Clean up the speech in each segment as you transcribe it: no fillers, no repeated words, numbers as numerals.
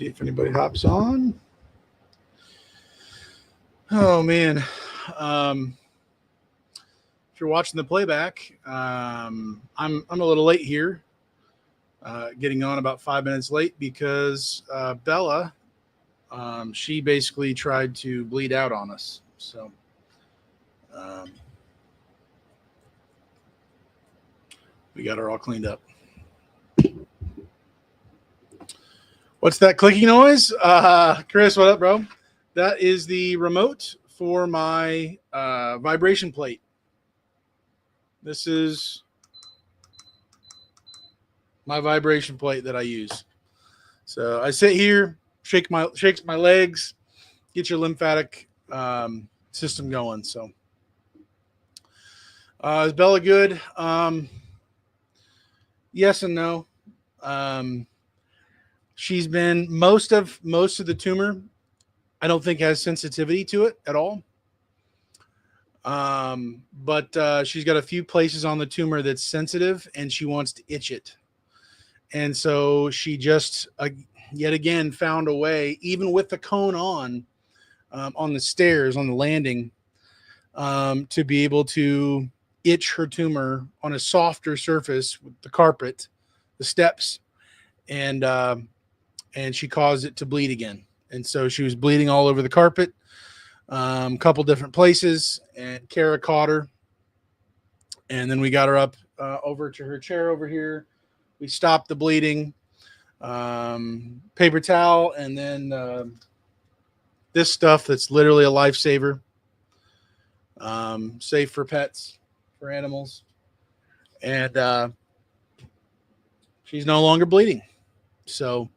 See if anybody hops on. Oh man. Um, if you're watching the playback, I'm a little late here. Getting on about 5 minutes late because Bella, she basically tried to bleed out on us. So um, we got her all cleaned up. What's that clicking noise? Chris, what up, bro? That is the remote for my vibration plate. This is my vibration plate that I use. So I sit here, shakes my legs, get your lymphatic system going. So is Bella good? Yes and no. She's been most of the tumor. I don't think has sensitivity to it at all. But she's got a few places on the tumor that's sensitive, and she wants to itch it. And so she just yet again found a way, even with the cone on the stairs on the landing, to be able to itch her tumor on a softer surface with the carpet, the steps, and she caused it to bleed again. And so she was bleeding all over the carpet, a couple different places, and Kara caught her. And then we got her up over to her chair over here. We stopped the bleeding, paper towel, and then this stuff that's literally a lifesaver, safe for pets, for animals. And she's no longer bleeding. So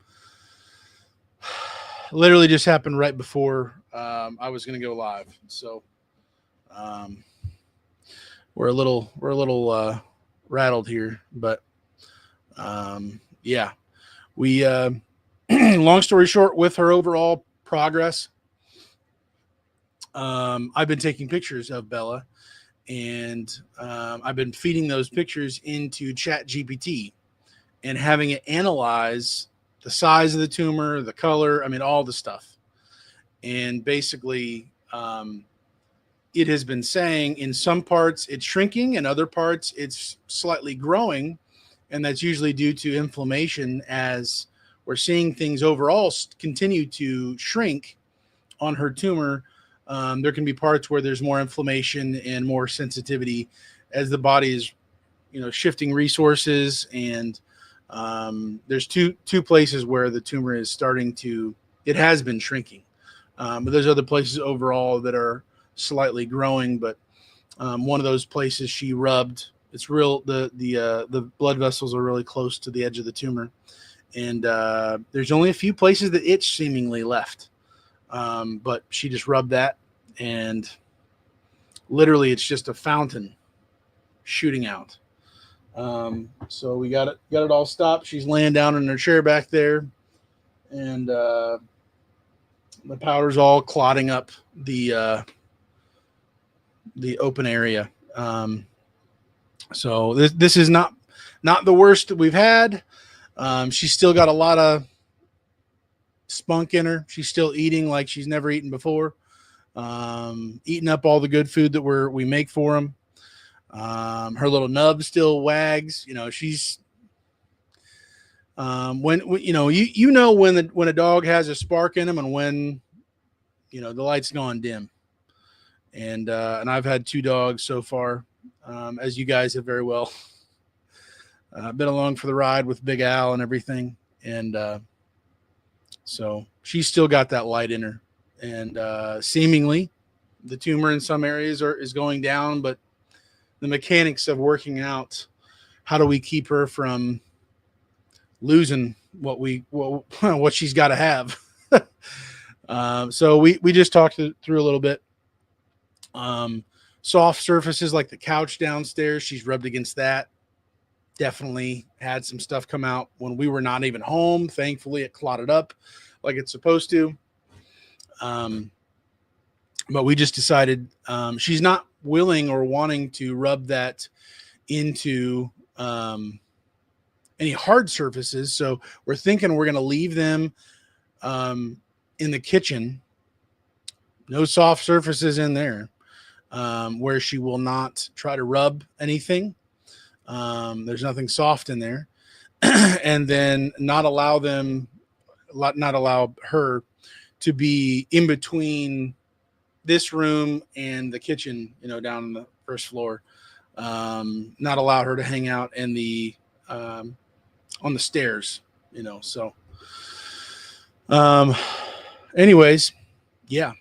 literally just happened right before I was going to go live. So we're a little rattled here, but yeah, we long story short, with her overall progress, I've been taking pictures of Bella, and I've been feeding those pictures into Chat GPT and having it analyze the size of the tumor, the color, I mean, all the stuff. And basically, it has been saying in some parts it's shrinking, in other parts it's slightly growing. And that's usually due to inflammation, as we're seeing things overall continue to shrink on her tumor. There can be parts where there's more inflammation and more sensitivity as the body is, shifting resources. And there's two places where the tumor is it has been shrinking. But there's other places overall that are slightly growing. But one of those places she rubbed, it's real. The blood vessels are really close to the edge of the tumor, and there's only a few places that itch seemingly left. But she just rubbed that, and literally it's just a fountain shooting out. So we got it all stopped. She's laying down in her chair back there, and the powder's all clotting up the open area. So this is not the worst that we've had. She's still got a lot of spunk in her. She's still eating like she's never eaten before. Eating up all the good food that we make for them. Her little nub still wags. She's when when a dog has a spark in him, and when the light's gone dim. And I've had 2 dogs so far, as you guys have very well been along for the ride with Big Al and everything. And so she's still got that light in her, and seemingly the tumor in some areas is going down, but the mechanics of working out how do we keep her from losing what she's got to have. So we just talked through a little bit. Soft surfaces like the couch downstairs, she's rubbed against that. Definitely had some stuff come out when we were not even home. Thankfully, it clotted up like it's supposed to. But we just decided she's not willing or wanting to rub that into any hard surfaces. So we're thinking we're going to leave them in the kitchen. No soft surfaces in there, where she will not try to rub anything. There's nothing soft in there. And then not allow her to be in between this room and the kitchen, down on the first floor. Not allow her to hang out in the on the stairs, so anyways, yeah.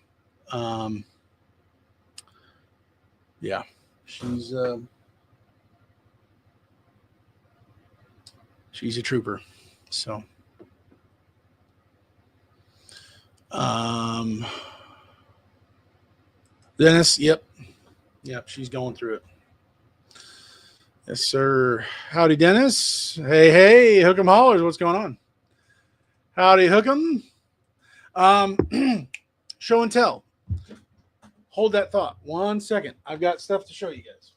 Yeah, she's a trooper. So Dennis, yep, she's going through it. Yes, sir. Howdy, Dennis. Hey, Hook'em Hollers, what's going on? Howdy, Hook'em. Show and tell. Hold that thought 1 second. I've got stuff to show you guys.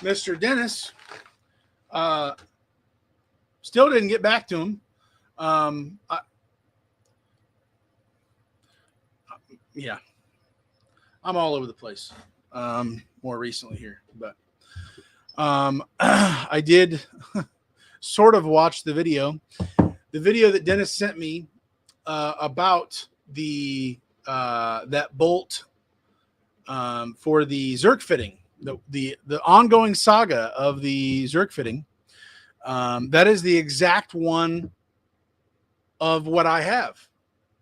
Mr. Dennis still didn't get back to him. Yeah, I'm all over the place more recently here, but I did sort of watch the video that Dennis sent me about the that bolt for the Zerk fitting, the ongoing saga of the Zerk fitting. That is the exact one of what I have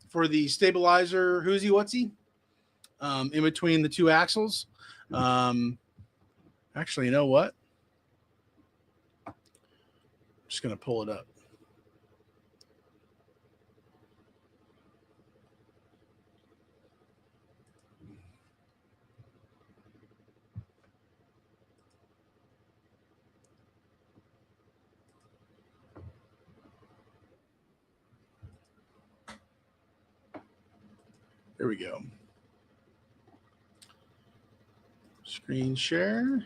for the stabilizer. Who's he? What's he? In between the two axles. Actually, you know what? I'm just going to pull it up. There we go. Screen share.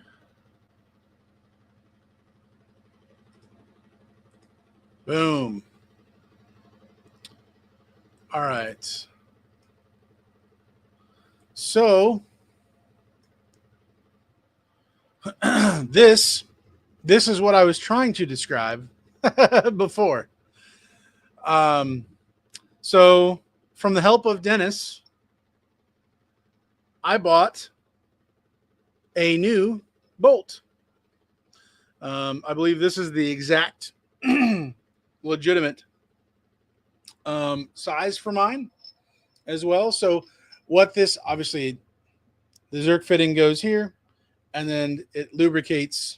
Boom. All right. So this is what I was trying to describe before. So from the help of Dennis, I bought a new bolt. I believe this is the exact legitimate size for mine as well. So what this, obviously the Zerk fitting goes here and then it lubricates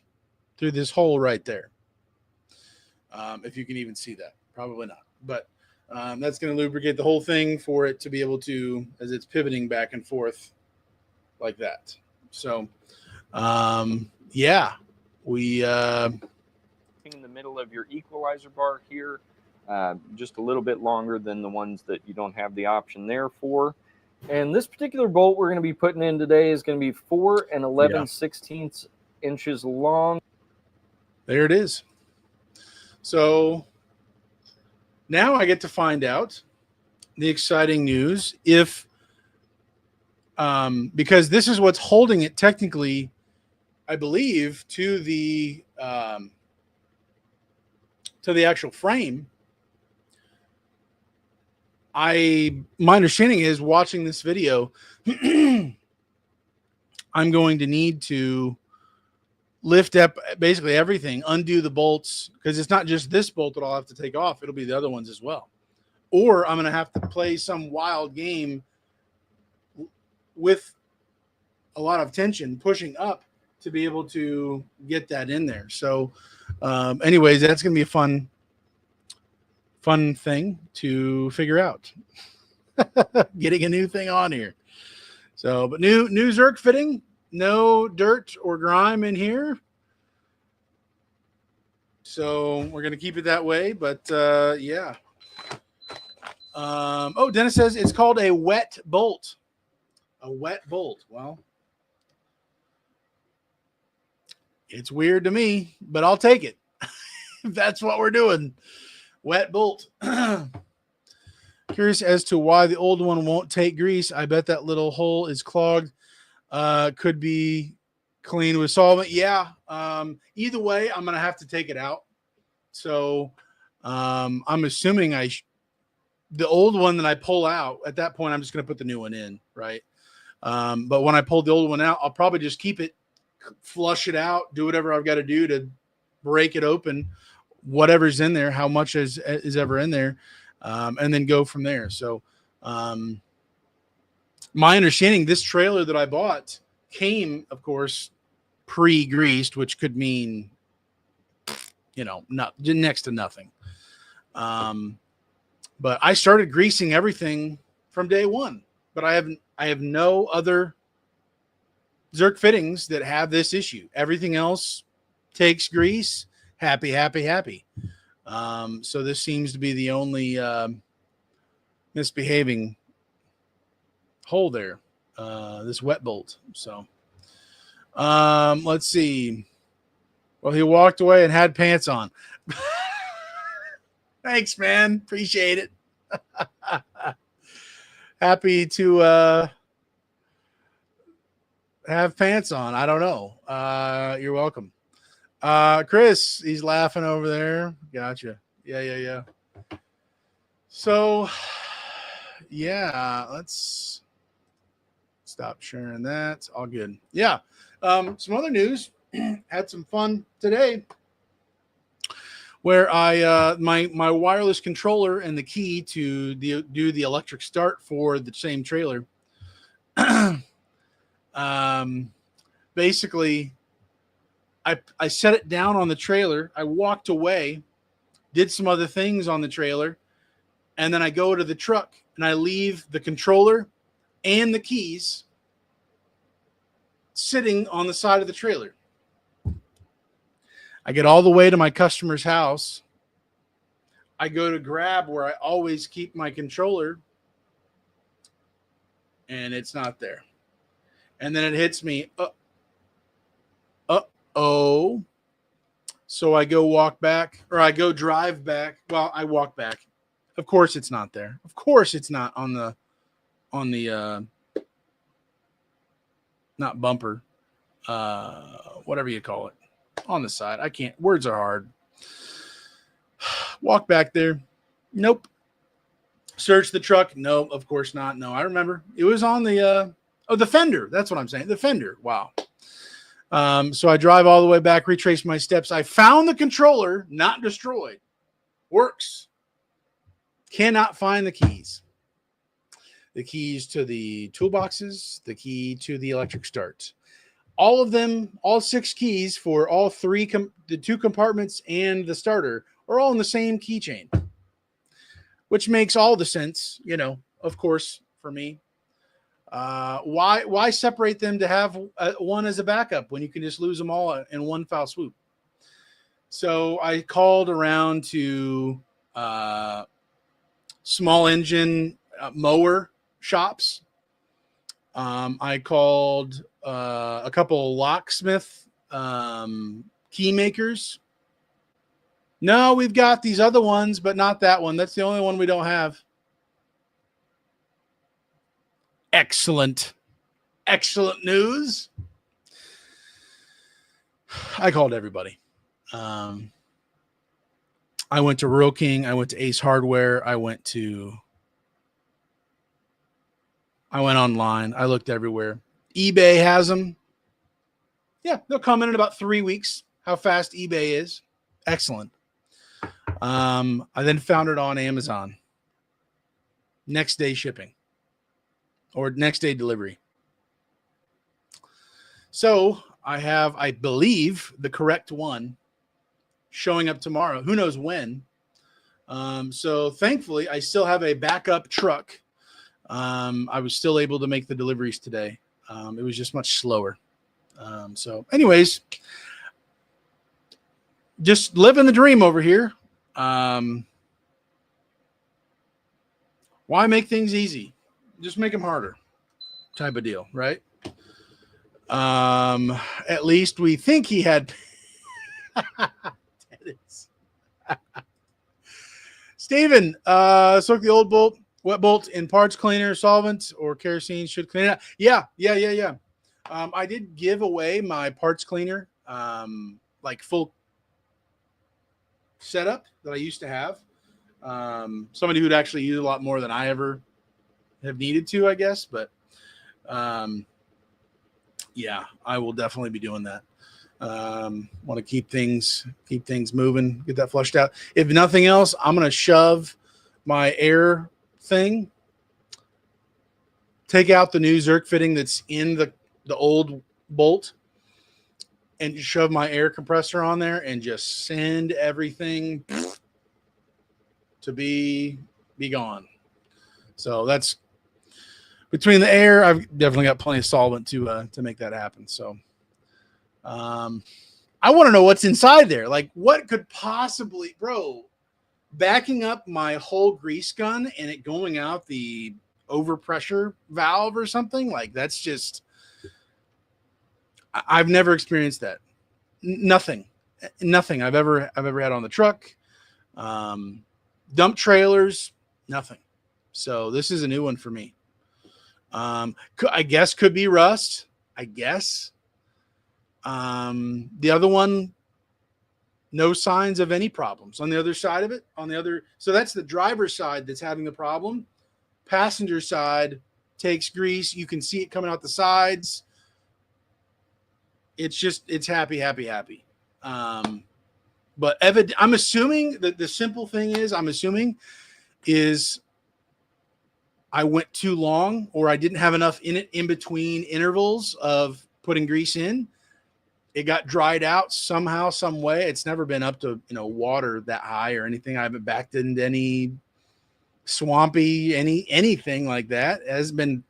through this hole right there. If you can even see that, probably not, but that's going to lubricate the whole thing for it to be able to, as it's pivoting back and forth like that. So yeah, we in the middle of your equalizer bar here, just a little bit longer than the ones that you don't have the option there for. And this particular bolt we're going to be putting in today is going to be 4 11/16 inches long. There it is. So now I get to find out the exciting news if because this is what's holding it technically, I believe, to the actual frame. My understanding is, watching this video, I'm going to need to lift up basically everything, undo the bolts, because it's not just this bolt that I'll have to take off. It'll be the other ones as well. Or I'm going to have to play some wild game with a lot of tension pushing up to be able to get that in there. So anyways, that's going to be a fun thing to figure out. Getting a new thing on here. So, but new Zerk fitting, no dirt or grime in here. So we're going to keep it that way, but yeah. Oh, Dennis says it's called a wet bolt. A wet bolt. Well, it's weird to me, but I'll take it. If that's what we're doing. Wet bolt. Curious as to why the old one won't take grease. I bet that little hole is clogged. Could be cleaned with solvent. Yeah. Either way, I'm going to have to take it out. So I'm assuming the old one that I pull out, at that point, I'm just going to put the new one in, right? But when I pull the old one out, I'll probably just keep it, flush it out, do whatever I've got to do to break it open, whatever's in there, how much is ever in there, and then go from there. So my understanding, this trailer that I bought came, of course, pre-greased, which could mean, not next to nothing. But I started greasing everything from day one. But I have no other Zerk fittings that have this issue. Everything else takes grease. Happy, happy, happy. So this seems to be the only misbehaving hole there. This wet bolt. So let's see. Well, he walked away and had pants on. Thanks, man. Appreciate it. Happy to have pants on. I don't know. You're welcome. Chris, he's laughing over there. Gotcha. Yeah. So, yeah, let's stop sharing that. All good. Yeah. Some other news. Had some fun today where I my wireless controller and the key to do the electric start for the same trailer. Basically, I set it down on the trailer. I walked away, did some other things on the trailer, and then I go to the truck and I leave the controller and the keys sitting on the side of the trailer. I get all the way to my customer's house. I go to grab where I always keep my controller, and it's not there. And then it hits me, uh-oh. So I go walk back, or I go drive back. Well, I walk back. Of course it's not there. Of course it's not on the not bumper, whatever you call it. On the side. I can't. Words are hard. Walk back there. Nope. Search the truck. No, of course not. No, I remember. It was on the the fender. That's what I'm saying. The fender. Wow. So I drive all the way back, retrace my steps. I found the controller, not destroyed. Works. Cannot find the keys. The keys to the toolboxes, the key to the electric start. All of them, all 6 keys for all 3, the 2 compartments and the starter are all in the same keychain, which makes all the sense, of course, for me. Why separate them to have one as a backup when you can just lose them all in one foul swoop? So I called around to small engine mower shops. I called a couple of locksmith key makers. No, we've got these other ones, but not that one. That's the only one we don't have. Excellent news. I called everybody. I went to Rural King. I went to Ace Hardware. I went online. I looked everywhere. eBay has them. Yeah, they'll come in about 3 weeks. How fast eBay is. Excellent. I then found it on Amazon. Next day shipping. Or next day delivery. So I have, I believe, the correct one showing up tomorrow. Who knows when? So thankfully, I still have a backup truck. I was still able to make the deliveries today. It was just much slower. So anyways, just living the dream over here. Why make things easy? Just make them harder. type of deal, right? At least we think he had. Steven, soak the old bolt, wet bolt in parts cleaner, solvent, or kerosene should clean it out. Yeah. I did give away my parts cleaner, like full setup that I used to have. Somebody who'd actually use a lot more than I ever have needed to, I guess. But yeah, I will definitely be doing that. Want to keep things moving, get that flushed out. If nothing else, I'm going to shove my air thing, take out the new Zerk fitting that's in the old bolt, and shove my air compressor on there and just send everything to be gone. So that's between the air. I've definitely got plenty of solvent to make that happen. So I want to know what's inside there. Like, what could possibly, bro, backing up my whole grease gun and it going out the overpressure valve or something? Like, that's just, I've never experienced that. Nothing I've ever had on the truck. Dump trailers, nothing. So this is a new one for me. I guess could be rust. I guess. The other one, no signs of any problems. On the other side of it, so that's the driver's side that's having the problem. Passenger side takes grease. You can see it coming out the sides. It's happy. But I'm assuming that the simple thing is, I went too long, or I didn't have enough in it in between intervals of putting grease in. It got dried out somehow, some way. It's never been up to, water that high or anything. I haven't backed into any swampy, anything like that. It has been,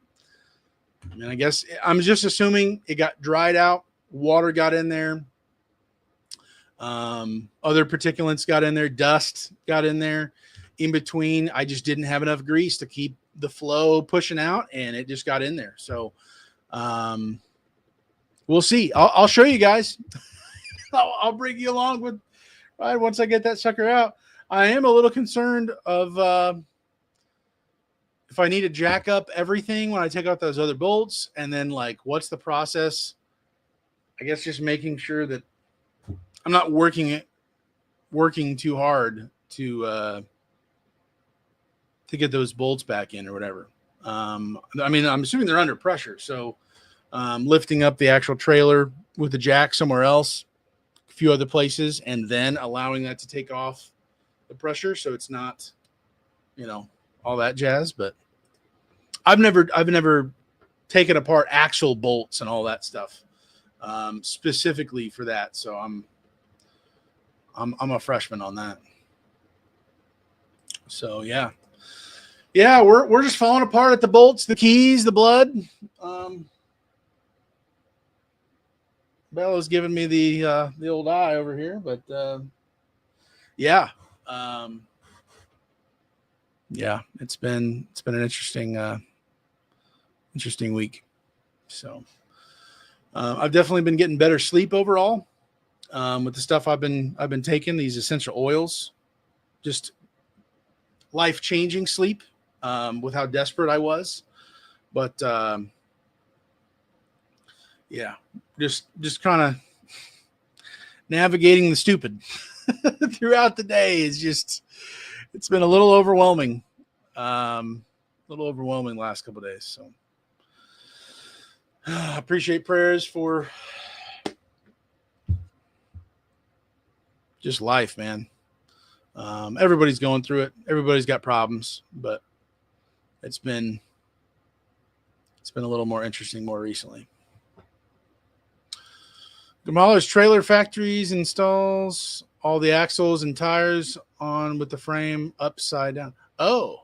I guess I'm just assuming it got dried out. Water got in there. Other particulates got in there. Dust got in there. In between, I just didn't have enough grease to keep the flow pushing out, and it just got in there. So, we'll see. I'll show you guys. I'll bring you along with right once I get that sucker out. I am a little concerned of if I need to jack up everything when I take out those other bolts, and then like what's the process? I guess just making sure that I'm not working too hard to get those bolts back in or whatever. I'm assuming they're under pressure, so. Lifting up the actual trailer with the jack somewhere else, a few other places, and then allowing that to take off the pressure so it's not, all that jazz. But I've never taken apart axle bolts and all that stuff specifically for that. So I'm a freshman on that. So yeah, we're just falling apart at the bolts, the keys, the blood. Bella's giving me the old eye over here, but yeah, it's been an interesting week. So I've definitely been getting better sleep overall with the stuff I've been taking, these essential oils. Just life-changing sleep with how desperate I was, but yeah, just kind of navigating the stupid throughout the day it's been a little overwhelming. Last couple of days. So I appreciate prayers for just life, man. Everybody's going through it. Everybody's got problems, but it's been a little more interesting more recently. Gamala's trailer factories installs all the axles and tires on with the frame upside down. Oh.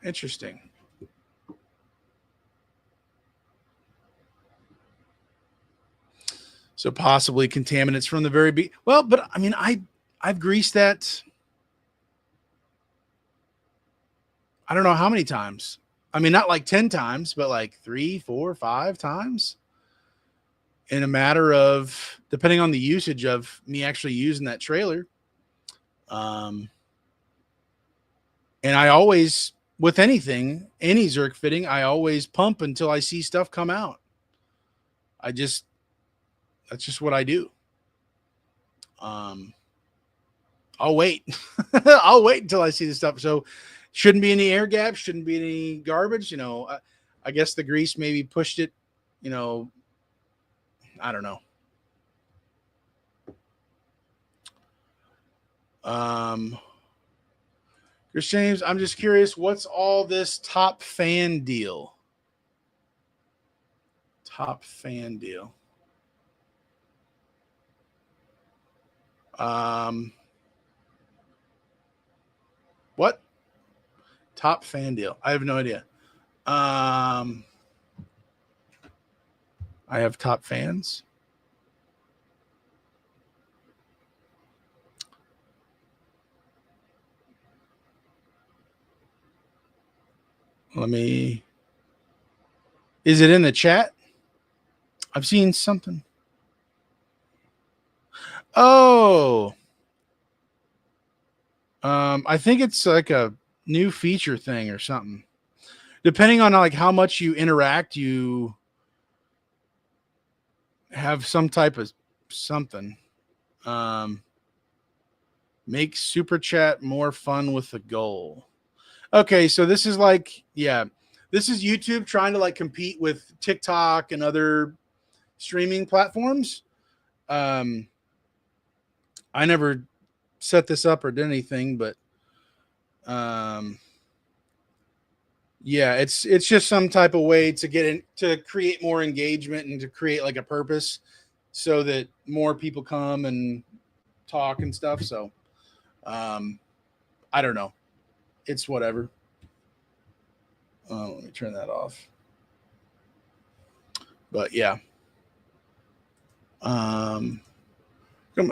Interesting. So possibly contaminants from the very beginning. Well, but I mean, I've greased that. I don't know how many times. I mean, not like 10 times, but like 3, 4, 5 times in a matter of, depending on the usage of me actually using that trailer. And I always, with anything, any Zerk fitting, I always pump until I see stuff come out. That's just what I do. I'll wait. I'll wait until I see the stuff. So shouldn't be any air gaps, shouldn't be any garbage. I guess the grease maybe pushed it, I don't know. Chris James, I'm just curious, what's all this top fan deal? Top fan deal. What? Top fan deal. I have no idea. I have top fans. Is it in the chat? I've seen something. Oh. I think it's like a new feature thing or something. Depending on like how much you interact, you have some type of something. Make super chat more fun with the goal. Okay, so this is like, this is YouTube trying to like compete with TikTok and other streaming platforms. I never set this up or did anything, but it's just some type of way to get in to create more engagement and to create like a purpose so that more people come and talk and stuff. So I don't know. It's whatever. Let me turn that off. But yeah.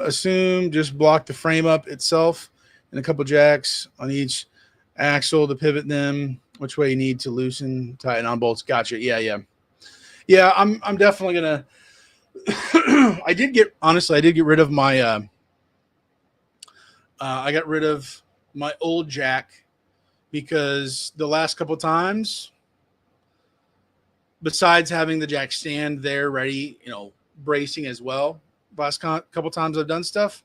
Assume just block the frame up itself and a couple jacks on each axle to pivot them which way you need to loosen, tighten on bolts. Gotcha. Yeah. I'm definitely gonna. I did get rid of my. I got rid of my old jack because the last couple times, besides having the jack stand there ready, bracing as well. Last couple times I've done stuff,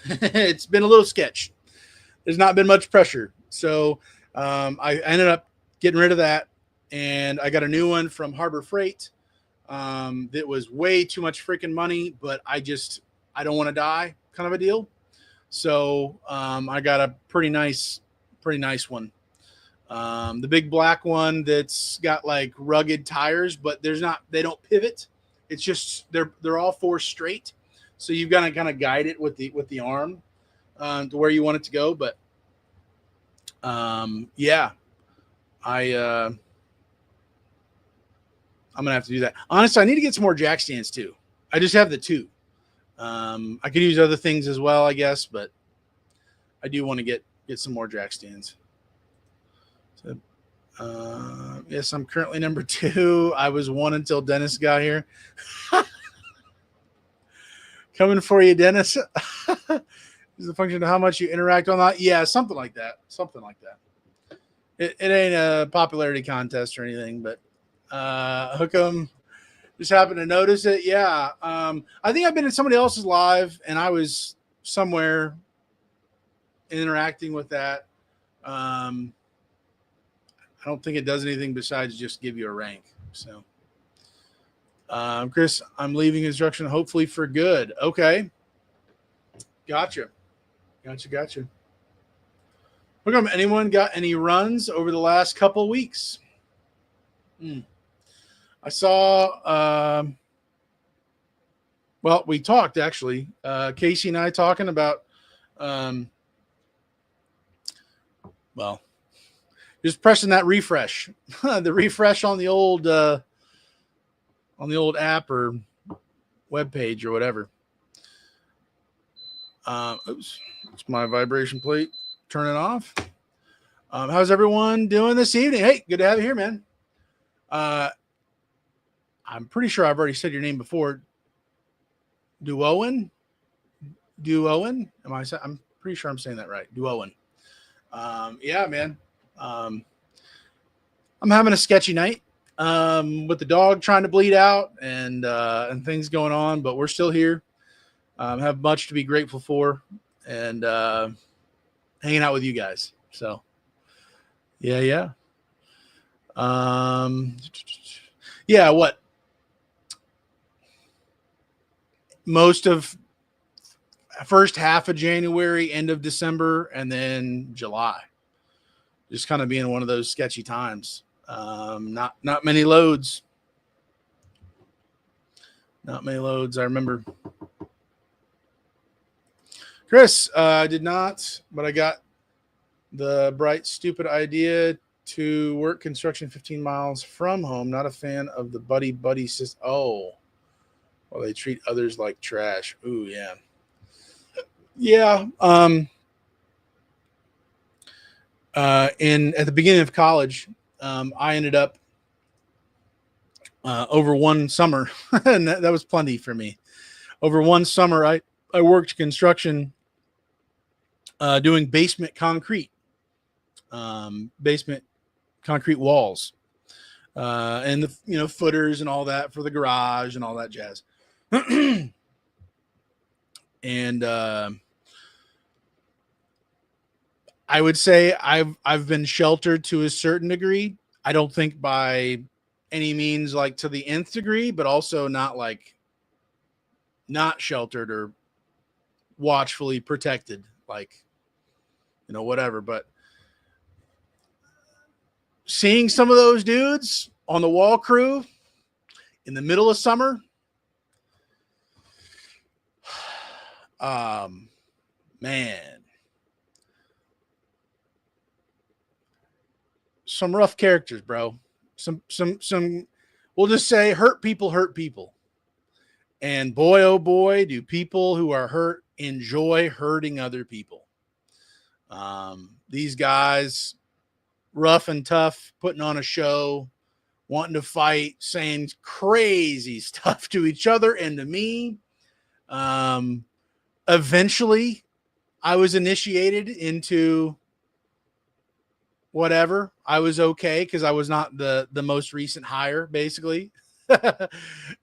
it's been a little sketch. There's not been much pressure, so I ended up getting rid of that, and I got a new one from Harbor Freight that was way too much freaking money, but I don't want to die, kind of a deal. So I got a pretty nice one. The big black one that's got like rugged tires, but they don't pivot. It's just they're all four straight. So you've got to kind of guide it with the arm to where you want it to go. But I'm gonna have to do that. Honestly, I need to get some more jack stands too. I just have the two. I could use other things as well, I guess, but I do want to get some more jack stands. So, yes, I'm currently number 2. I was 1 until Dennis got here. Coming for you, Dennis. Is the function of how much you interact on that? Yeah, something like that. It ain't a popularity contest or anything, but Hookem just happened to notice it. Yeah. I think I've been in somebody else's live and I was somewhere interacting with that. I don't think it does anything besides just give you a rank. So, Chris, I'm leaving instruction hopefully for good. Okay. Gotcha. Anyone got any runs over the last couple weeks? I saw, we talked actually, Casey and I talking about, just pressing that refresh, the refresh on the old app or web page or whatever. Oops, it's my vibration plate. Turn it off. How's everyone doing this evening? Hey, good to have you here, man. I'm pretty sure I've already said your name before. Duowen? I'm pretty sure I'm saying that right. Duowen. Yeah, man. Um, I'm having a sketchy night with the dog trying to bleed out and things going on, but we're still here. Have much to be grateful for, and hanging out with you guys. So, yeah. Yeah. What most of first half of January, end of December, and then July. Just kind of being one of those sketchy times. Not many loads. Not many loads. I remember. Chris, I did not, but I got the bright, stupid idea to work construction 15 miles from home. Not a fan of the buddy system. Oh, well, they treat others like trash. Ooh, yeah. Yeah. At the beginning of college, I ended up over one summer, and that was plenty for me. Over one summer, I worked construction doing basement concrete walls, and the footers and all that for the garage and all that jazz. And I would say I've been sheltered to a certain degree. I don't think by any means like to the nth degree, but also not like not sheltered or watchfully protected, like whatever. But seeing some of those dudes on the wall crew in the middle of summer, man, some rough characters, bro. Some we'll just say hurt people. And boy, oh boy, do people who are hurt enjoy hurting other people. These guys, rough and tough, putting on a show, wanting to fight, saying crazy stuff to each other and to me. Eventually, I was initiated into whatever. I was okay because I was not the most recent hire, basically.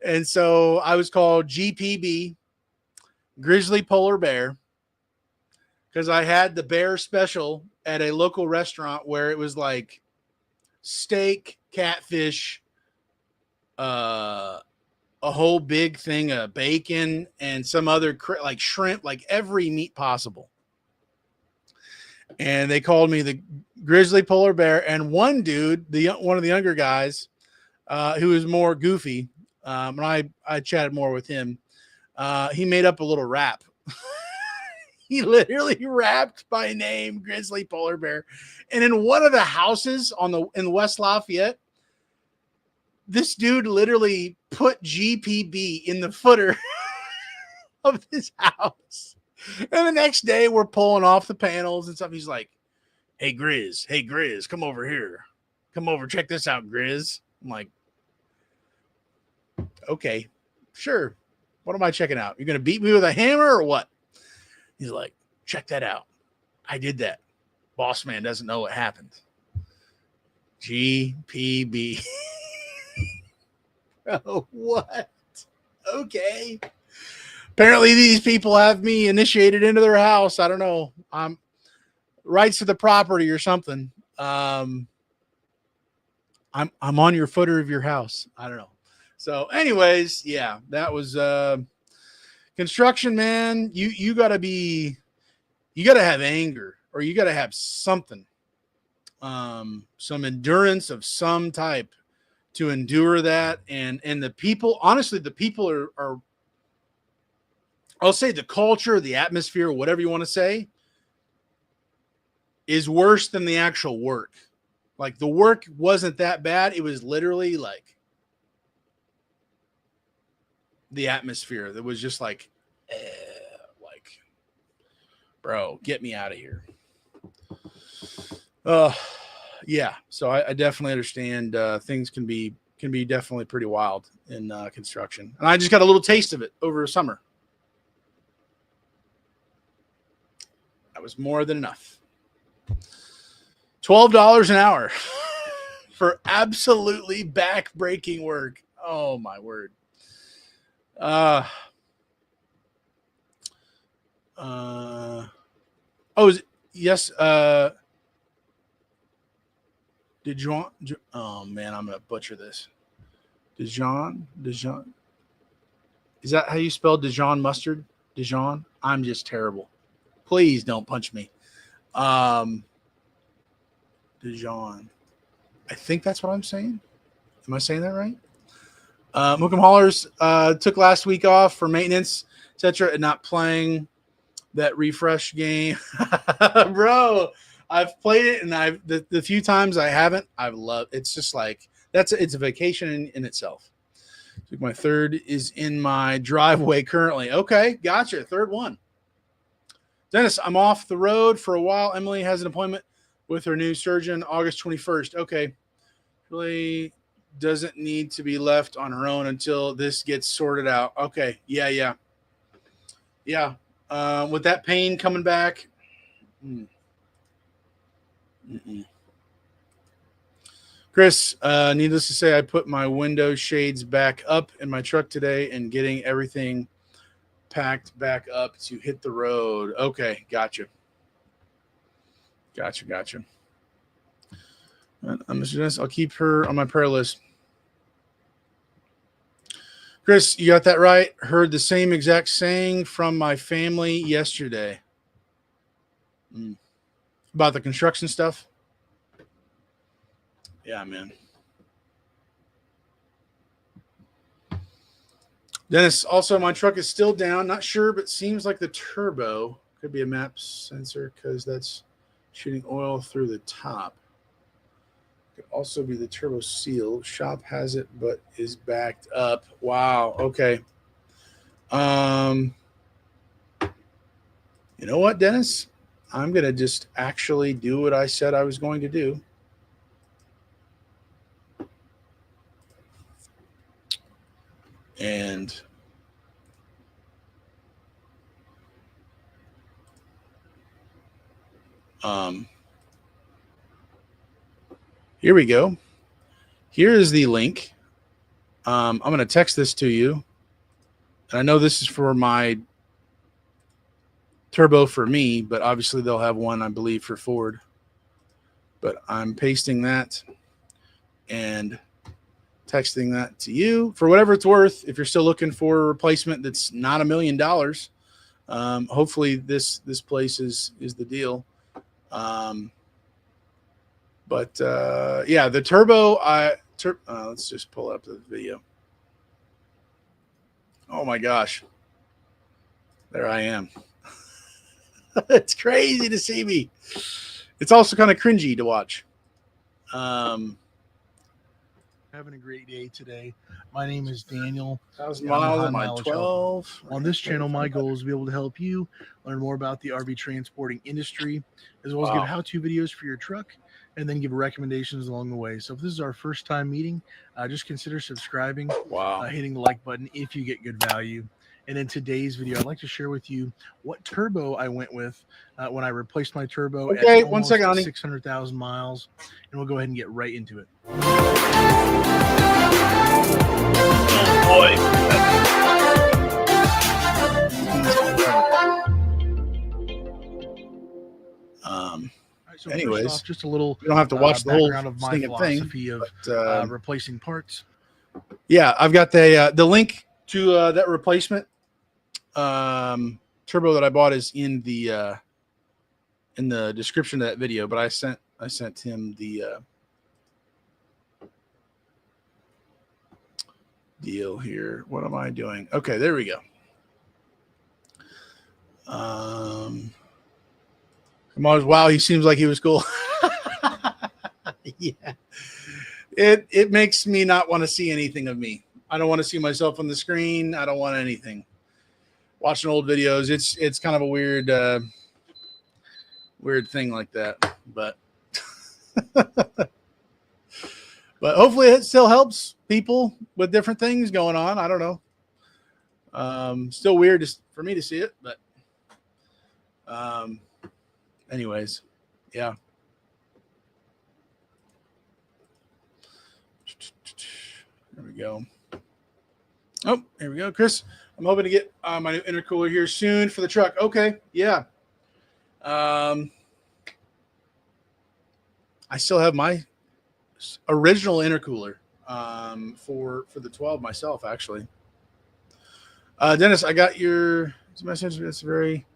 And so I was called GPB, Grizzly Polar Bear, because I had the bear special at a local restaurant where it was like steak, catfish, a whole big thing of bacon, and some other like shrimp, like every meat possible. And they called me the Grizzly Polar Bear. And one dude, one of the younger guys, who was more goofy, and I chatted more with him. He made up a little rap. He literally rapped by name Grizzly Polar Bear. And in one of the houses in West Lafayette, this dude literally put GPB in the footer of his house. And the next day we're pulling off the panels and stuff. He's like, hey Grizz, come over here. Come over, check this out, Grizz. I'm like, okay, sure. What am I checking out? You're going to beat me with a hammer or what? He's like, check that out. I did that. Boss man doesn't know what happened. GPB. Oh, what? Okay. Apparently these people have me initiated into their house. I don't know. I'm rights to the property or something. I'm on your footer of your house. I don't know. So anyways, yeah, that was construction, man. You gotta have anger, or you gotta have something, some endurance of some type to endure that. And the people, honestly, the people are I'll say the culture, the atmosphere, whatever you want to say, is worse than the actual work. Like the work wasn't that bad. It was literally like the atmosphere that was just like, bro, get me out of here. Uh, yeah. So I definitely understand. Things can be definitely pretty wild in construction, and I just got a little taste of it over summer. That was more than enough. $12 an hour for absolutely back-breaking work. Oh my word. Uh, oh, yes. Dijon. Oh man, I'm gonna butcher this. Dijon. Is that how you spell Dijon mustard? Dijon. I'm just terrible. Please don't punch me. Um, Dijon. I think that's what I'm saying. Am I saying that right? Mookum Haulers took last week off for maintenance, etc., and not playing that refresh game. Bro, I've played it, and the few times I haven't, I've loved. It's just like it's a vacation in itself. So my third is in my driveway currently. Okay, gotcha. Third one. Dennis, I'm off the road for a while. Emily has an appointment with her new surgeon August 21st. Okay. Really doesn't need to be left on her own until this gets sorted out. Okay. Yeah. With that pain coming back. Chris, needless to say, I put my window shades back up in my truck today and getting everything packed back up to hit the road. Okay, gotcha. Mr. Dennis, I'll keep her on my prayer list. Chris, you got that right. Heard the same exact saying from my family yesterday. About the construction stuff. Yeah, man. Dennis, also my truck is still down. Not sure, but seems like the turbo could be a map sensor because that's shooting oil through the top. Could also be the turbo seal. Shop has it, but is backed up. Wow. Okay. You know what, Dennis? I'm gonna just actually do what I said I was going to do. And here we go. Here is the link. I'm going to text this to you. And I know this is for my turbo for me, but obviously they'll have one, I believe, for Ford. But I'm pasting that and texting that to you for whatever it's worth. If you're still looking for a replacement that's not $1 million, hopefully this place is the deal. But yeah, the turbo, let's just pull up the video. Oh my gosh. There I am. It's crazy to see me. It's also kind of cringy to watch. Having a great day today. My name is Daniel. I was mild on my 12. On this channel, my goal is to be able to help you learn more about the RV transporting industry, as well as give how-to videos for your truck, and then give recommendations along the way. So if this is our first time meeting, just consider subscribing, hitting the like button if you get good value. And in today's video, I'd like to share with you what turbo I went with when I replaced my turbo at almost 600,000 miles. And we'll go ahead and get right into it. Oh boy. So anyways, off, just a little. You don't have to watch the whole of my philosophy thing, of replacing parts. Yeah, I've got the link to that replacement turbo that I bought is in the description of that video. But I sent him the deal here. What am I doing? Okay, there we go. Wow, he seems like he was cool. Yeah. It makes me not want to see anything of me. I don't want to see myself on the screen. I don't want anything. Watching old videos, it's kind of a weird thing like that. But But hopefully it still helps people with different things going on. I don't know. Still weird for me to see it, but anyways, yeah. There we go. Oh, here we go, Chris. I'm hoping to get my new intercooler here soon for the truck. Okay, yeah. I still have my original intercooler for the 12 myself, actually. Dennis, I got your message. It's very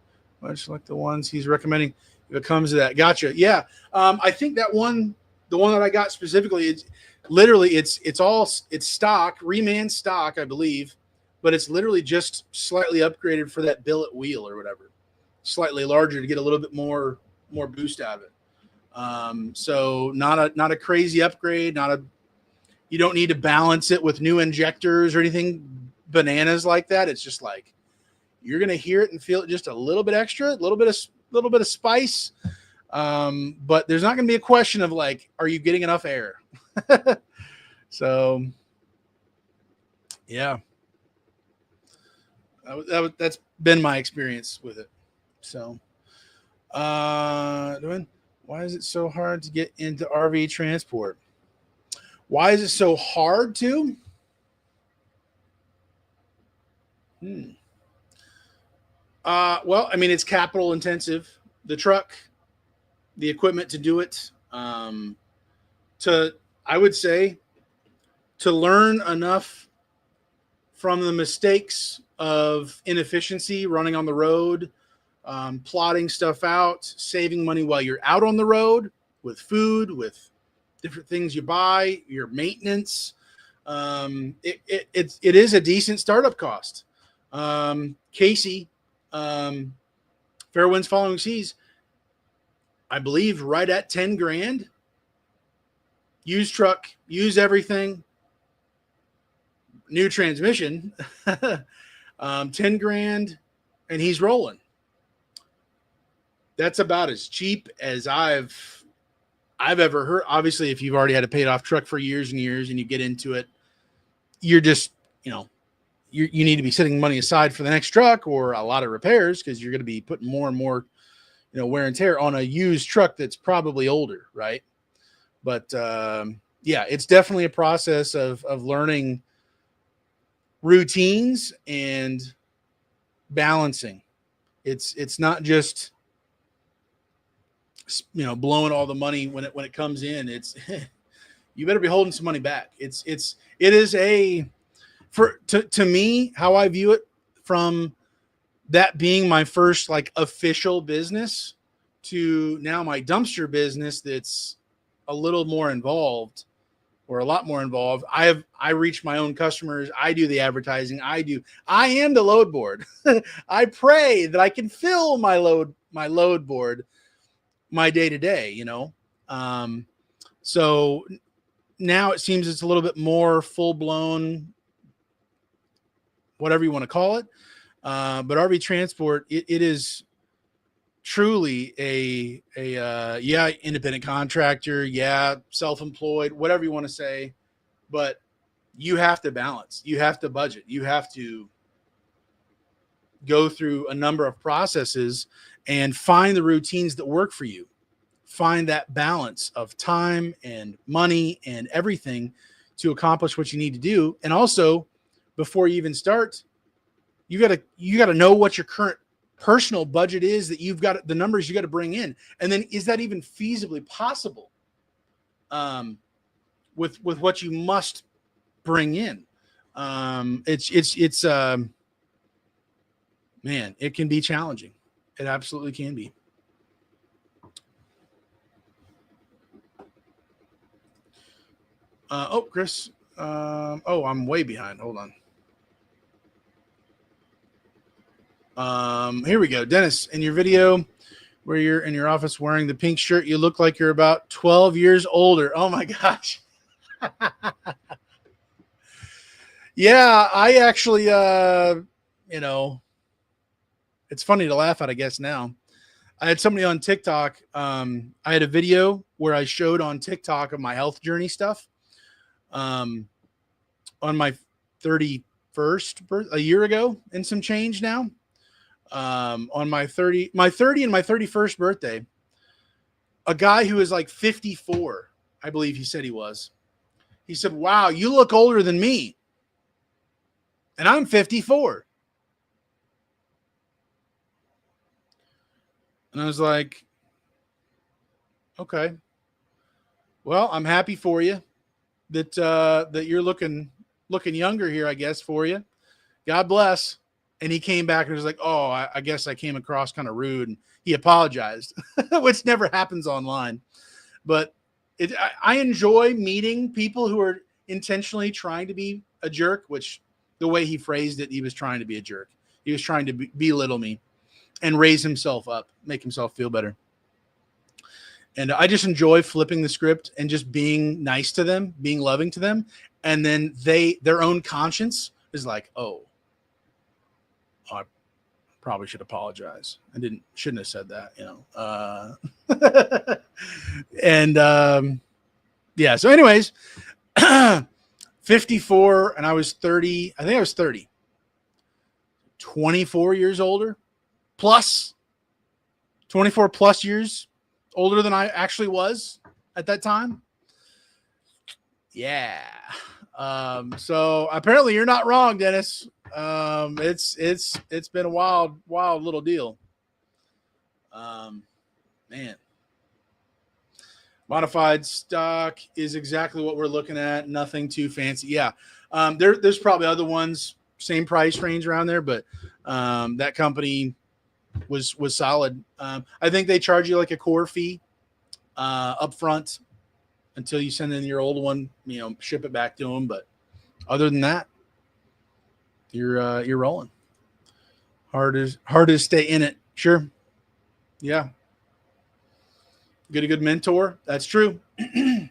much like the ones he's recommending if it comes to that. Gotcha. Yeah. I think that one, the one that I got specifically, it's literally it's stock, reman stock, I believe, but it's literally just slightly upgraded for that billet wheel or whatever, slightly larger to get a little bit more boost out of it. So not a crazy upgrade, you don't need to balance it with new injectors or anything bananas like that. It's just like you're gonna hear it and feel it just a little bit extra, a little bit of spice. But there's not gonna be a question of like, are you getting enough air? So yeah, that's been my experience with it. So why is it so hard to get into RV transport? Why is it so hard to? Well, I mean, it's capital intensive. The truck, the equipment to do it. I would say, to learn enough from the mistakes of inefficiency, running on the road, plotting stuff out, saving money while you're out on the road with food, with different things you buy, your maintenance. It is a decent startup cost. Casey, Fair Winds Following Seas, I believe right at 10 grand. Used truck, use everything, new transmission, 10 grand, and he's rolling. That's about as cheap as I've ever heard. Obviously, if you've already had a paid off truck for years and years and you get into it, you're just, you need to be setting money aside for the next truck or a lot of repairs, because you're going to be putting more and more, wear and tear on a used truck that's probably older, right? But yeah, it's definitely a process of learning routines and balancing. It's not just blowing all the money when it comes in. It's you better be holding some money back. It is to me, how I view it, from that being my first like official business to now my dumpster business, that's a little more involved, or a lot more involved. I reach my own customers. I do the advertising. I am the load board. I pray that I can fill my load board my day to day, so now it seems it's a little bit more full blown, whatever you want to call it. But RV transport, it is truly a independent contractor, self-employed, whatever you want to say, but you have to balance, you have to budget, you have to go through a number of processes and find the routines that work for you. Find that balance of time and money and everything to accomplish what you need to do. And also, before you even start, you got to know what your current personal budget is, that you've got the numbers you got to bring in. And then, is that even feasibly possible with what you must bring in? It's man, it can be challenging. It absolutely can be. Chris. I'm way behind. Hold on. Here we go. Dennis, in your video where you're in your office wearing the pink shirt, you look like you're about 12 years older. Oh my gosh. Yeah, I actually, it's funny to laugh at, I guess, now. I had somebody on TikTok. I had a video where I showed on TikTok of my health journey stuff. On my 31st birth, a year ago and some change now. On my 30 and my 31st birthday, a guy who is like 54, I believe he said he was. He said, "Wow, you look older than me." And I'm 54. And I was like, okay. Well, I'm happy for you that you're looking younger here, I guess, for you. God bless. And he came back and was like, "Oh, I guess I came across kind of rude." And he apologized, which never happens online. But I enjoy meeting people who are intentionally trying to be a jerk, which the way he phrased it, he was trying to be a jerk. He was trying to belittle me and raise himself up, make himself feel better. And I just enjoy flipping the script and just being nice to them, being loving to them. And then their own conscience is like, "Oh, I probably should apologize. I shouldn't have said that, And yeah. So anyways, 54 and I was 30. I think I was 30. 24 years older plus 24 plus years older than I actually was at that time. Yeah. So apparently you're not wrong, Dennis. It's been a wild little deal. Man. Modified stock is exactly what we're looking at. Nothing too fancy. Yeah. There's probably other ones, same price range around there, but that company was solid. I think they charge you like a core fee up front until you send in your old one, ship it back to them. But other than that, you're rolling. Hard to stay in it. Sure. Yeah. Get a good mentor. That's true. I'm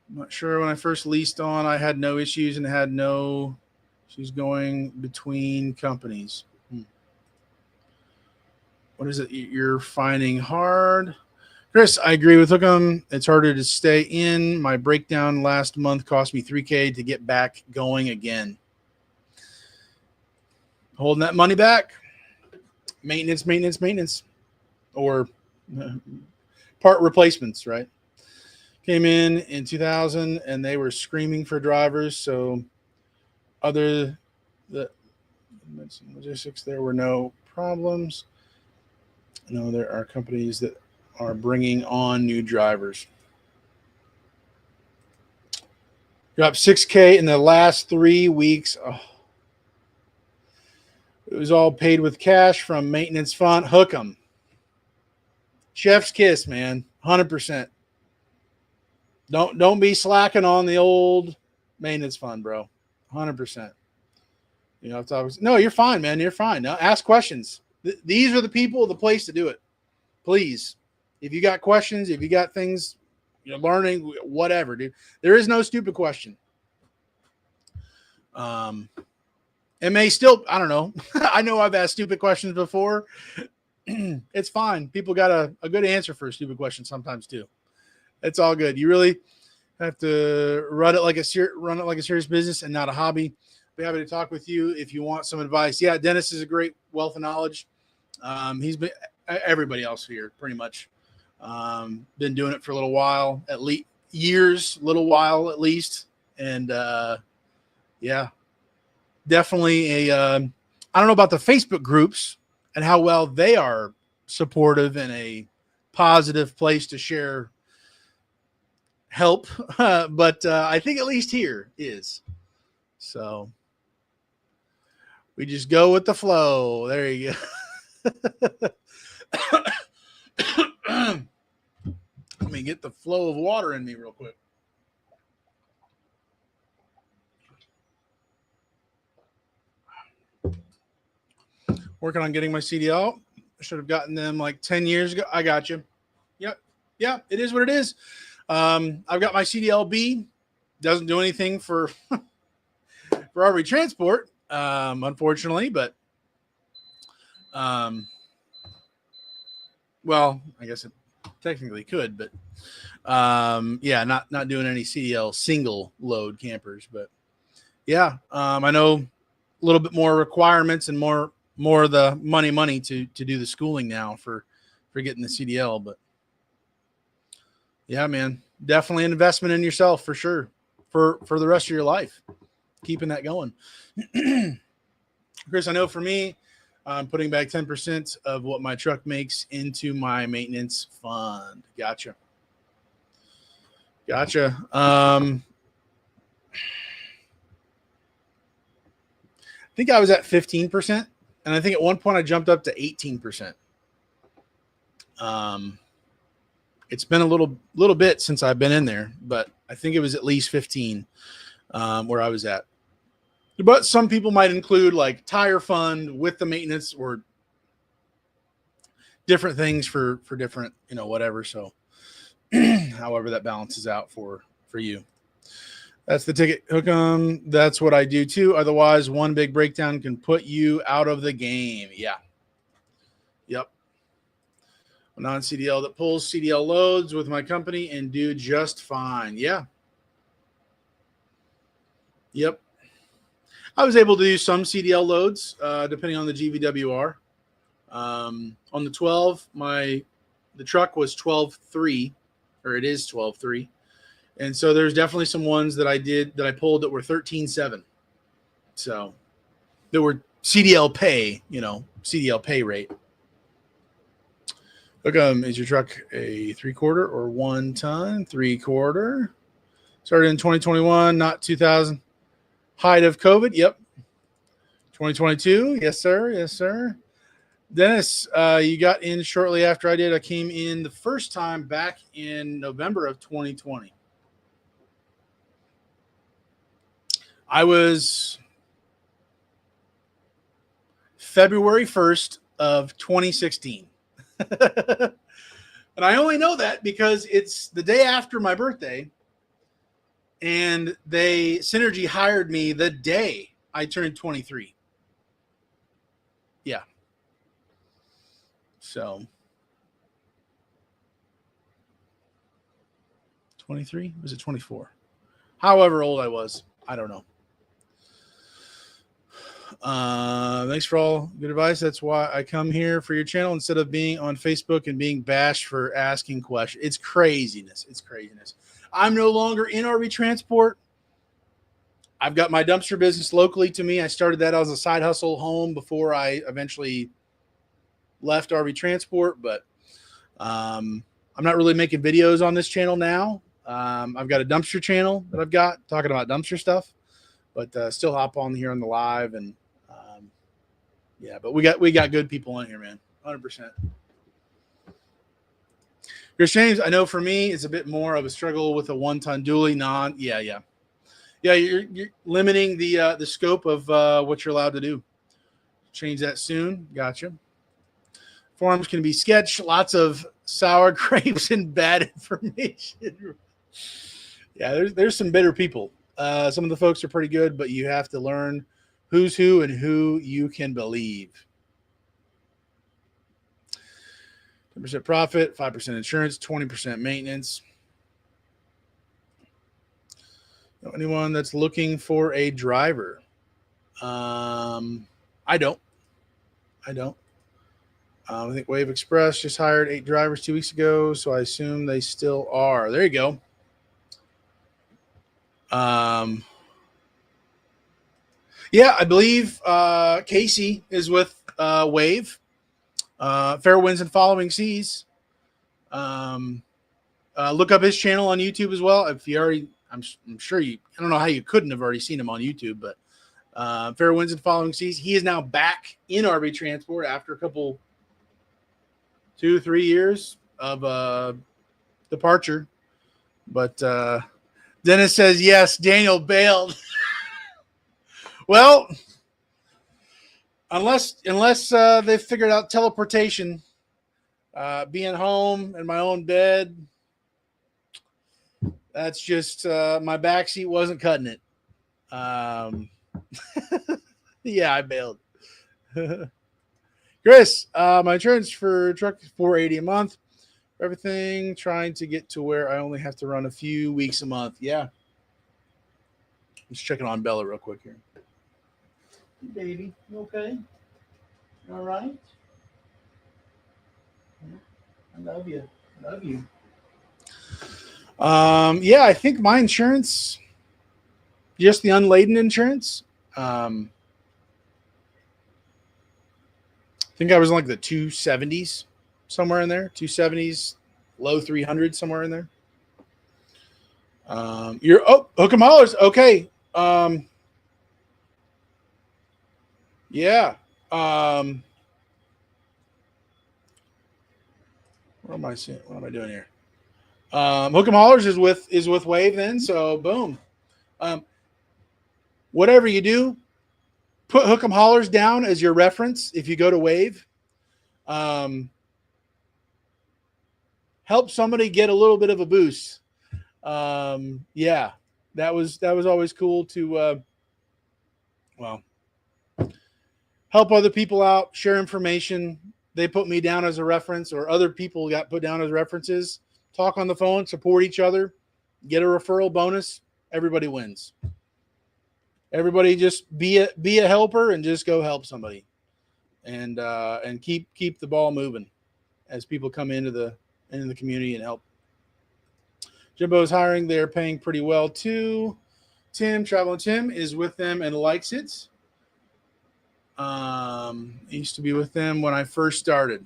not sure. When I first leased on, I had no issues and had no issues going between companies. What is it you're finding hard? Chris, I agree with Hookem. It's harder to stay in. My breakdown last month cost me $3,000 to get back going again. Holding that money back. Maintenance. Or part replacements, right? Came in 2000 and they were screaming for drivers. So other the logistics, there were no problems. No, there are companies that are bringing on new drivers. Dropped $6,000 in the last 3 weeks. Oh. It was all paid with cash from maintenance fund. Hook 'em. Chef's kiss, man. 100%. Don't be slacking on the old maintenance fund, bro. 100%. No, you're fine, man. You're fine. Now ask questions. These are the people, the place to do it. Please. If you got questions, if you got things you're learning, whatever, dude. There is no stupid question. It may still, I don't know. I know I've asked stupid questions before. It's fine. People got a good answer for a stupid question sometimes too. It's all good. You really have to run it like a serious business and not a hobby. Be happy to talk with you if you want some advice. Yeah, Dennis is a great wealth of knowledge. He's been everybody else here pretty much been doing it for a little while, at least years, little while at least, and yeah, definitely I don't know about the Facebook groups and how well they are supportive and a positive place to share help. But I think at least here is. So we just go with the flow. There you go. Let me get the flow of water in me real quick. Working on getting my CDL. I should have gotten them like 10 years ago. I got you. Yep. Yeah, it is what it is. I've got my CDLB. Doesn't do anything for RV transport, unfortunately, but well, I guess technically could, but yeah, not doing any CDL single load campers. But yeah, I know a little bit more requirements and more of the money to do the schooling now for getting the CDL. But yeah, man, definitely an investment in yourself for sure for the rest of your life, keeping that going. Chris, I know for me, I'm putting back 10% of what my truck makes into my maintenance fund. Gotcha. I think I was at 15%, and I think at one point I jumped up to 18%. It's been a little bit since I've been in there, but I think it was at least 15 where I was at. But some people might include like tire fund with the maintenance or different things for different, whatever. So however that balances out for you. That's the ticket hook 'em. That's what I do too. Otherwise, one big breakdown can put you out of the game. Yeah. Yep. A non-CDL that pulls CDL loads with my company and do just fine. Yeah. Yep. I was able to do some CDL loads depending on the GVWR. On the 12, the truck was 12.3, or it is 12.3. And so there's definitely some ones that I pulled that were 13.7. So there were CDL pay, CDL pay rate. Look, is your truck a 3/4 or 1 ton? 3/4. Started in 2021, not 2000. Height of COVID. Yep. 2022. Yes, sir. Yes, sir. Dennis, you got in shortly after I did. I came in the first time back in November of 2020. I was February 1st of 2016. And I only know that because it's the day after my birthday, and Synergy hired me the day I turned 23. Yeah. So 23? Was it 24? However old I was, I don't know. Thanks for all good advice. That's why I come here for your channel instead of being on Facebook and being bashed for asking questions. It's craziness. I'm no longer in RV transport. I've got my dumpster business locally to me. I started that as a side hustle home before I eventually left RV transport, but I'm not really making videos on this channel now. I've got a dumpster channel that I've got talking about dumpster stuff, but still hop on here on the live and yeah, but we got good people in here, man. 100%. Chris James, I know for me, it's a bit more of a struggle with a 1-ton dually Yeah. You're limiting the scope of what you're allowed to do. Change that soon. Gotcha. Forums can be sketch, lots of sour grapes and bad information. Yeah, there's some bitter people. Some of the folks are pretty good, but you have to learn who's who and who you can believe. 10% profit, 5% insurance, 20% maintenance. Know anyone that's looking for a driver? I don't. I think Wave Express just hired 8 drivers 2 weeks ago, so I assume they still are. There you go. Yeah, I believe Casey is with Wave. Fair Winds and Following Seas. Look up his channel on YouTube as well. If you already, I'm sure I don't know how you couldn't have already seen him on YouTube, but Fair Winds and Following Seas. He is now back in RV transport after a couple 2-3 years of departure. But Dennis says, yes, Daniel bailed. Well, unless they figured out teleportation, being home in my own bed, that's just my backseat wasn't cutting it. Yeah, I bailed. Chris, my insurance for truck is $480 a month. everything, trying to get to where I only have to run a few weeks a month. Yeah. Just checking on Bella real quick here. Baby, you okay? All right. I love you. I love you. Yeah, I think my insurance, just the unladen insurance. I think I was in like the 270s, somewhere in there. 270s, low 300s, somewhere in there. You're hook 'em hollers. Okay. Yeah. What am I seeing? What am I doing here? Hook 'em hollers is with Wave then. So boom. Whatever you do, put Hook 'em hollers down as your reference if you go to Wave. Help somebody get a little bit of a boost. Yeah, that was always cool to well, help other people out, share information. They put me down as a reference, or other people got put down as references. Talk on the phone, support each other, get a referral bonus. Everybody wins. Everybody just be a helper and just go help somebody, and keep the ball moving as people come into the community and help. Jimbo's hiring; they're paying pretty well too. Traveling Tim is with them and likes it. Used to be with them when I first started.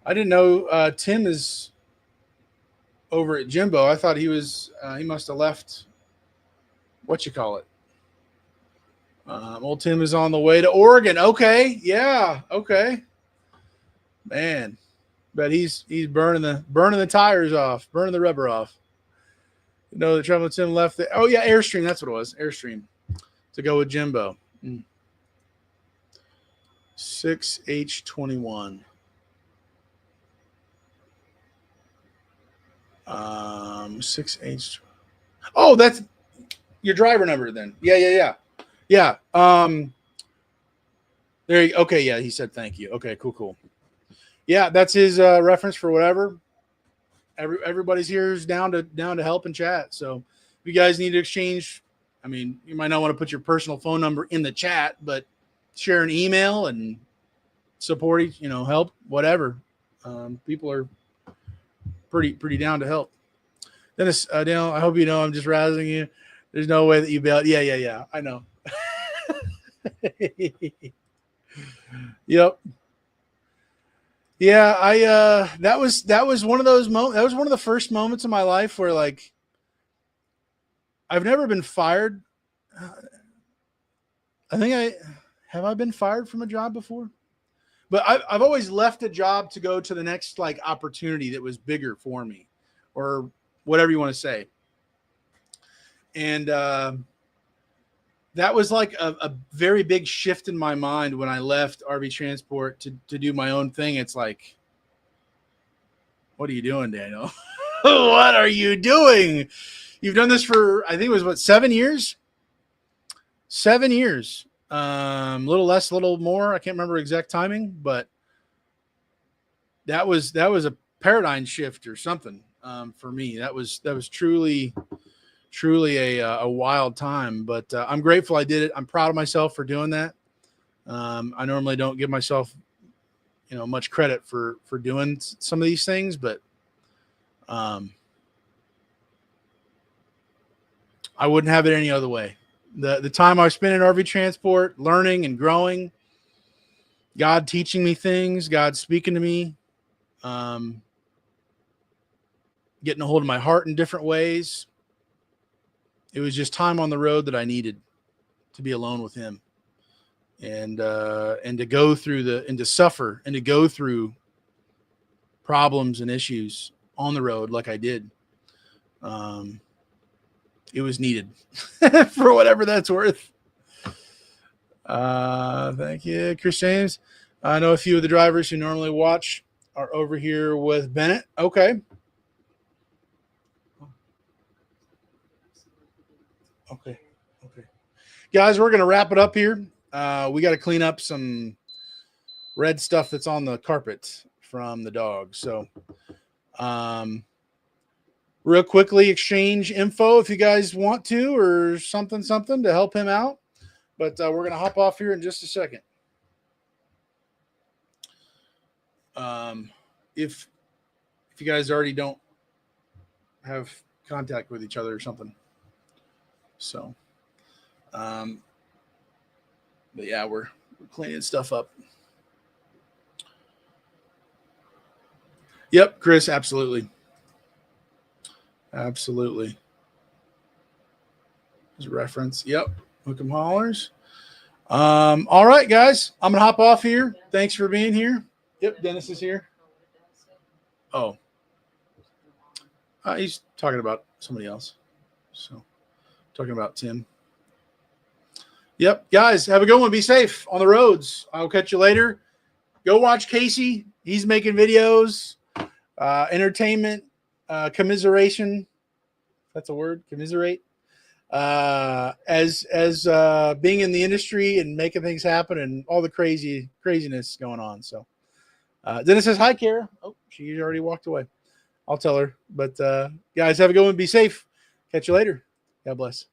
I didn't know Tim is over at Jimbo. I thought he was. He must have left. What you call it? Old Tim is on the way to Oregon. Okay, yeah, okay. Man, but he's burning the tires off, burning the rubber off. You know, the Traveling Tim left. Oh yeah, Airstream. That's what it was. Airstream to go with Jimbo. 6H21. 6H. Oh, that's your driver number then. Yeah. There you. Okay, yeah. He said thank you. Okay, cool. Yeah, that's his reference for whatever. Everybody's here is down to help and chat. So if you guys need to exchange, I mean, you might not want to put your personal phone number in the chat, but share an email and support each, help, whatever. People are pretty down to help. Dennis, Daniel, I hope you know I'm just razzing you. There's no way that you bailed. Yeah. I know. Yep. Yeah, I that was one of those moments. That was one of the first moments in my life where, like, I've never been fired. I think I been fired from a job before, but I've always left a job to go to the next, like, opportunity that was bigger for me, or whatever you want to say. And that was like a very big shift in my mind when I left RV Transport to do my own thing. It's like, what are you doing, Daniel? What are you doing? You've done this for, I think it was 7 years? 7 years. A little less, a little more. I can't remember exact timing, but that was a paradigm shift or something for me. That was truly a wild time, but I'm grateful I did it. I'm proud of myself for doing that. I normally don't give myself, much credit for doing some of these things, but I wouldn't have it any other way. The time I spent in RV Transport, learning and growing, God teaching me things, God speaking to me, getting a hold of my heart in different ways. It was just time on the road that I needed to be alone with him, and to go through and to suffer and to go through problems and issues on the road like I did. It was needed for whatever that's worth. Thank you, Chris James. I know a few of the drivers who normally watch are over here with Bennett. Okay. Okay. Guys, we're going to wrap it up here. We got to clean up some red stuff that's on the carpet from the dog. So real quickly exchange info if you guys want to, or something to help him out. But we're going to hop off here in just a second. If you guys already don't have contact with each other or something. So, but yeah, we're cleaning stuff up. Yep, Chris, absolutely. Absolutely. There's a reference. Yep. Hook 'em hollers. All right, guys. I'm gonna hop off here. Thanks for being here. Yep, Dennis is here. Oh. He's talking about somebody else. So talking about Tim. Yep, guys, have a good one. Be safe on the roads. I'll catch you later. Go watch Casey. He's making videos. Entertainment, commiseration. That's a word. Commiserate. As being in the industry and making things happen and all the craziness going on. So Dennis says hi, Kara. Oh, she already walked away. I'll tell her. But guys, have a good one. Be safe. Catch you later. God bless.